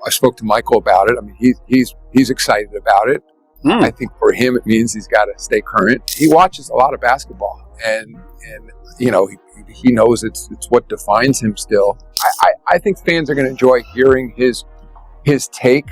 I spoke to Michael about it. I mean, he's excited about it. I think for him, it means he's got to stay current. He watches a lot of basketball, and you know, he knows it's what defines him still. I think fans are going to enjoy hearing his take,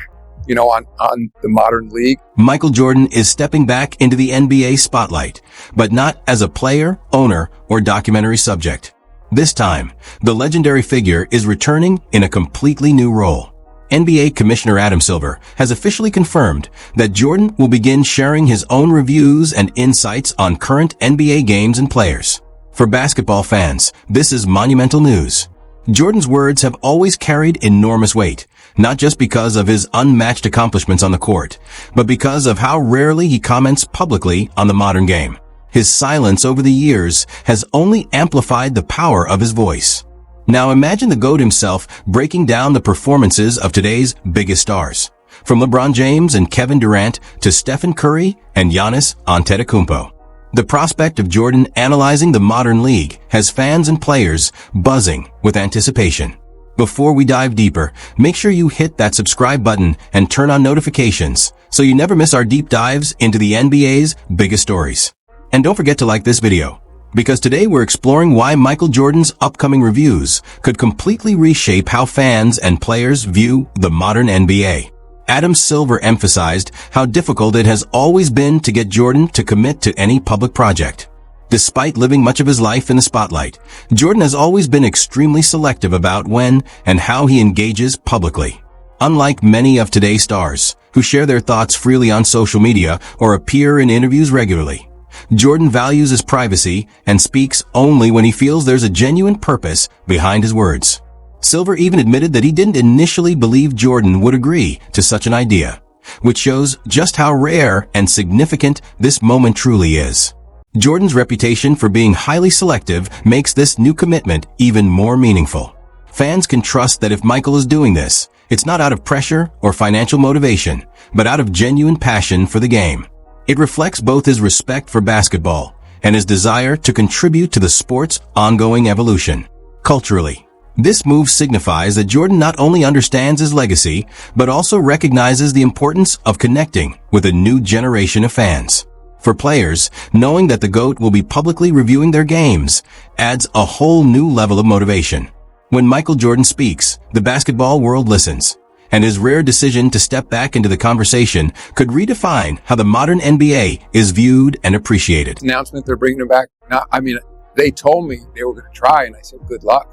you know, on the modern league. Michael Jordan is stepping back into the NBA spotlight, but not as a player, owner, or documentary subject. This time, the legendary figure is returning in a completely new role. NBA Commissioner Adam Silver has officially confirmed that Jordan will begin sharing his own reviews and insights on current NBA games and players. For basketball fans, this is monumental news. Jordan's words have always carried enormous weight, not just because of his unmatched accomplishments on the court, but because of how rarely he comments publicly on the modern game. His silence over the years has only amplified the power of his voice. Now imagine the GOAT himself breaking down the performances of today's biggest stars, from LeBron James and Kevin Durant to Stephen Curry and Giannis Antetokounmpo. The prospect of Jordan analyzing the modern league has fans and players buzzing with anticipation. Before we dive deeper, make sure you hit that subscribe button and turn on notifications so you never miss our deep dives into the NBA's biggest stories. And don't forget to like this video, because today we're exploring why Michael Jordan's upcoming reviews could completely reshape how fans and players view the modern NBA. Adam Silver emphasized how difficult it has always been to get Jordan to commit to any public project. Despite living much of his life in the spotlight, Jordan has always been extremely selective about when and how he engages publicly. Unlike many of today's stars, who share their thoughts freely on social media or appear in interviews regularly, Jordan values his privacy and speaks only when he feels there's a genuine purpose behind his words. Silver even admitted that he didn't initially believe Jordan would agree to such an idea, which shows just how rare and significant this moment truly is. Jordan's reputation for being highly selective makes this new commitment even more meaningful. Fans can trust that if Michael is doing this, it's not out of pressure or financial motivation, but out of genuine passion for the game. It reflects both his respect for basketball and his desire to contribute to the sport's ongoing evolution. Culturally, this move signifies that Jordan not only understands his legacy, but also recognizes the importance of connecting with a new generation of fans. For players, knowing that the GOAT will be publicly reviewing their games adds a whole new level of motivation. When Michael Jordan speaks, the basketball world listens, and his rare decision to step back into the conversation could redefine how the modern NBA is viewed and appreciated. Announcement they're bringing him back. Now, I mean, they told me they were going to try, and I said, good luck.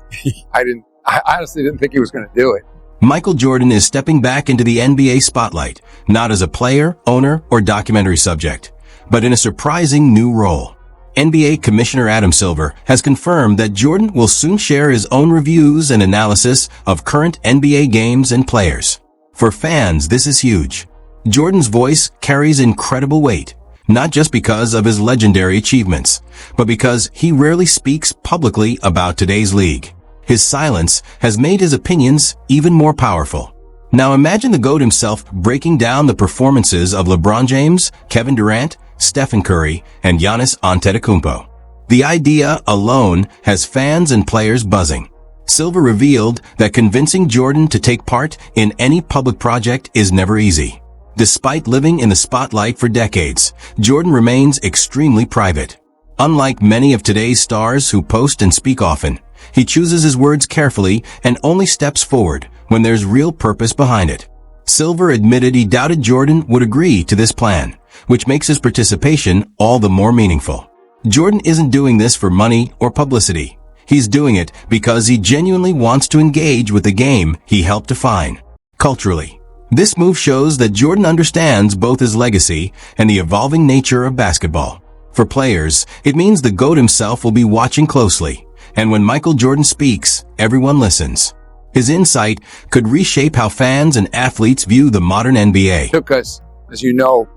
I honestly didn't think he was going to do it. Michael Jordan is stepping back into the NBA spotlight, not as a player, owner, or documentary subject, but in a surprising new role. NBA Commissioner Adam Silver has confirmed that Jordan will soon share his own reviews and analysis of current NBA games and players. For fans, this is huge. Jordan's voice carries incredible weight, not just because of his legendary achievements, but because he rarely speaks publicly about today's league. His silence has made his opinions even more powerful. Now imagine the GOAT himself breaking down the performances of LeBron James, Kevin Durant, Stephen Curry, and Giannis Antetokounmpo. The idea alone has fans and players buzzing. Silver revealed that convincing Jordan to take part in any public project is never easy. Despite living in the spotlight for decades, Jordan remains extremely private. Unlike many of today's stars who post and speak often, he chooses his words carefully and only steps forward when there's real purpose behind it. Silver admitted he doubted Jordan would agree to this plan, which makes his participation all the more meaningful. Jordan isn't doing this for money or publicity. He's doing it because he genuinely wants to engage with the game he helped define. Culturally, this move shows that Jordan understands both his legacy and the evolving nature of basketball. For players, it means the GOAT himself will be watching closely, and when Michael Jordan speaks, everyone listens. His insight could reshape how fans and athletes view the modern NBA. It took us, as you know,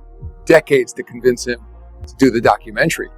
decades to convince him to do the documentary,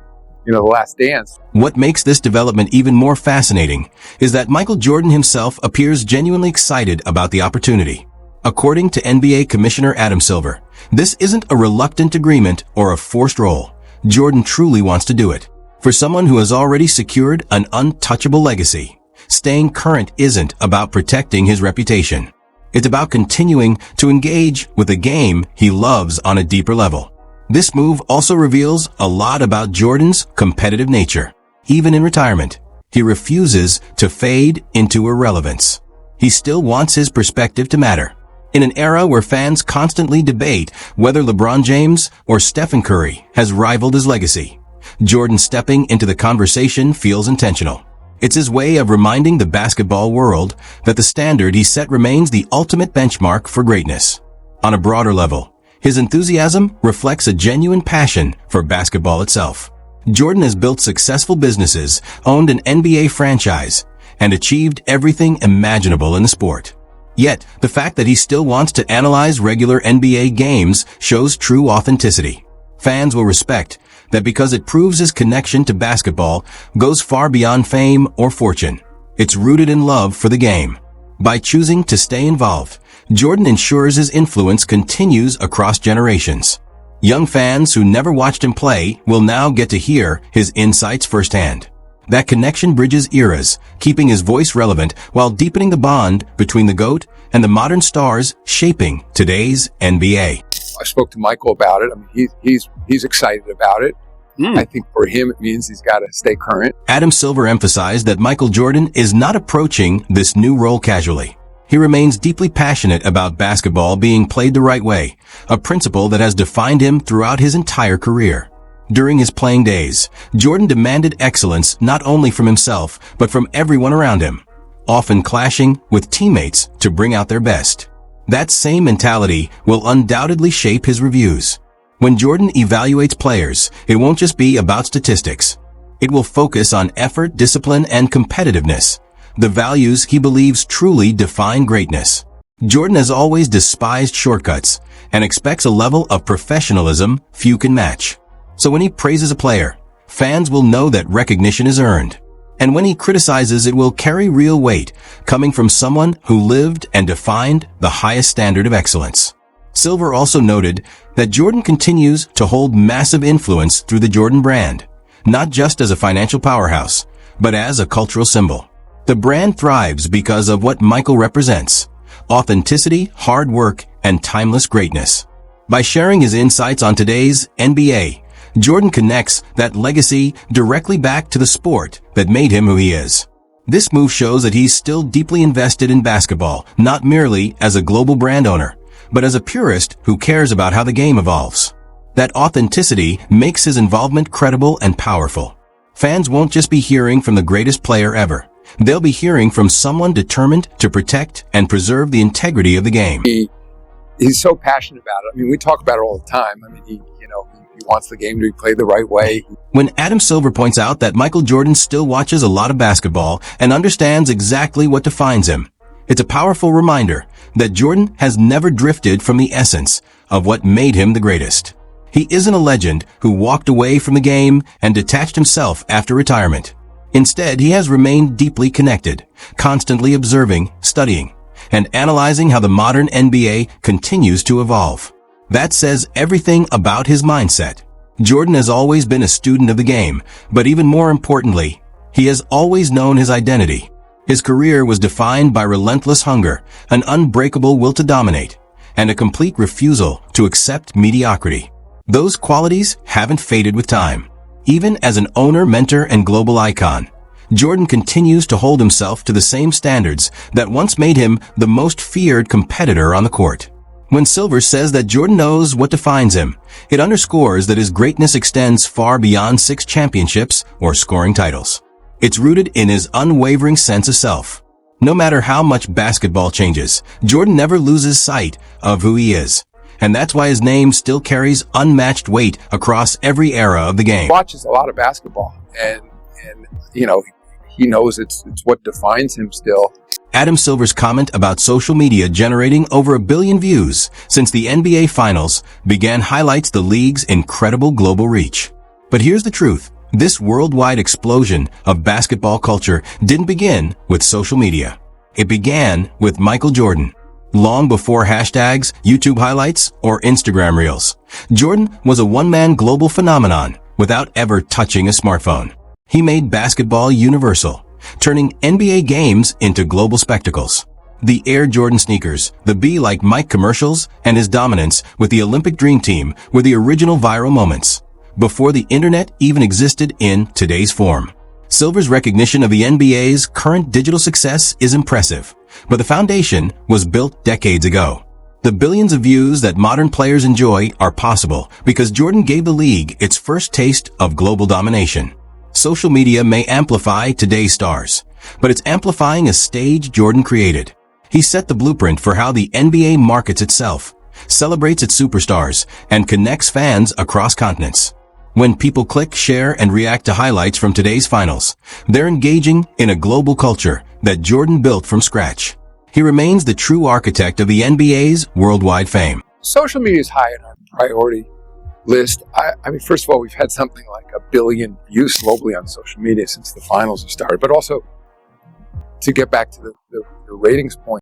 The Last Dance. What makes this development even more fascinating is that Michael Jordan himself appears genuinely excited about the opportunity. According to NBA Commissioner Adam Silver, this isn't a reluctant agreement or a forced role. Jordan truly wants to do it. For someone who has already secured an untouchable legacy, staying current isn't about protecting his reputation. It's about continuing to engage with the game he loves on a deeper level. This move also reveals a lot about Jordan's competitive nature. Even in retirement, he refuses to fade into irrelevance. He still wants his perspective to matter. In an era where fans constantly debate whether LeBron James or Stephen Curry has rivaled his legacy, Jordan stepping into the conversation feels intentional. It's his way of reminding the basketball world that the standard he set remains the ultimate benchmark for greatness. On a broader level, his enthusiasm reflects a genuine passion for basketball itself. Jordan has built successful businesses, owned an NBA franchise, and achieved everything imaginable in the sport. Yet, the fact that he still wants to analyze regular NBA games shows true authenticity. Fans will respect that because it proves his connection to basketball goes far beyond fame or fortune. It's rooted in love for the game. By choosing to stay involved, Jordan ensures his influence continues across generations. Young fans who never watched him play will now get to hear his insights firsthand. That connection bridges eras, keeping his voice relevant while deepening the bond between the GOAT and the modern stars shaping today's NBA. I spoke to Michael about it. I mean, he's excited about it. I think for him, it means he's got to stay current. Adam Silver emphasized that Michael Jordan is not approaching this new role casually. He remains deeply passionate about basketball being played the right way, a principle that has defined him throughout his entire career. During his playing days, Jordan demanded excellence not only from himself, but from everyone around him, often clashing with teammates to bring out their best. That same mentality will undoubtedly shape his reviews. When Jordan evaluates players, it won't just be about statistics. It will focus on effort, discipline, and competitiveness, the values he believes truly define greatness. Jordan has always despised shortcuts and expects a level of professionalism few can match. So when he praises a player, fans will know that recognition is earned. And when he criticizes, it will carry real weight, coming from someone who lived and defined the highest standard of excellence. Silver also noted that Jordan continues to hold massive influence through the Jordan brand, not just as a financial powerhouse, but as a cultural symbol. The brand thrives because of what Michael represents: authenticity, hard work, and timeless greatness. By sharing his insights on today's NBA, Jordan connects that legacy directly back to the sport that made him who he is. This move shows that he's still deeply invested in basketball, not merely as a global brand owner, but as a purist who cares about how the game evolves. That authenticity makes his involvement credible and powerful. Fans won't just be hearing from the greatest player ever. They'll be hearing from someone determined to protect and preserve the integrity of the game. He's so passionate about it. I mean, we talk about it all the time. I mean, he wants the game to be played the right way. When Adam Silver points out that Michael Jordan still watches a lot of basketball and understands exactly what defines him, it's a powerful reminder that Jordan has never drifted from the essence of what made him the greatest. He isn't a legend who walked away from the game and detached himself after retirement. Instead, he has remained deeply connected, constantly observing, studying, and analyzing how the modern NBA continues to evolve. That says everything about his mindset. Jordan has always been a student of the game, but even more importantly, he has always known his identity. His career was defined by relentless hunger, an unbreakable will to dominate, and a complete refusal to accept mediocrity. Those qualities haven't faded with time. Even as an owner, mentor, and global icon, Jordan continues to hold himself to the same standards that once made him the most feared competitor on the court. When Silver says that Jordan knows what defines him, it underscores that his greatness extends far beyond 6 championships or scoring titles. It's rooted in his unwavering sense of self. No matter how much basketball changes, Jordan never loses sight of who he is. And that's why his name still carries unmatched weight across every era of the game. He watches a lot of basketball, and he knows it's what defines him still. Adam Silver's comment about social media generating over 1 billion views since the NBA Finals began highlights the league's incredible global reach. But here's the truth. This worldwide explosion of basketball culture didn't begin with social media. It began with Michael Jordan. Long before hashtags, YouTube highlights, or Instagram reels, Jordan was a one-man global phenomenon without ever touching a smartphone. He made basketball universal, turning NBA games into global spectacles. The Air Jordan sneakers, the Be Like Mike commercials, and his dominance with the Olympic Dream Team were the original viral moments, before the internet even existed in today's form. Silver's recognition of the NBA's current digital success is impressive, but the foundation was built decades ago. The billions of views that modern players enjoy are possible because Jordan gave the league its first taste of global domination. Social media may amplify today's stars, but it's amplifying a stage Jordan created. He set the blueprint for how the NBA markets itself, celebrates its superstars, and connects fans across continents. When people click, share, and react to highlights from today's finals, they're engaging in a global culture that Jordan built from scratch. He remains the true architect of the NBA's worldwide fame. Social media is high on our priority list. I mean, first of all, we've had something like 1 billion views globally on social media since the finals have started, but also to get back to the ratings point,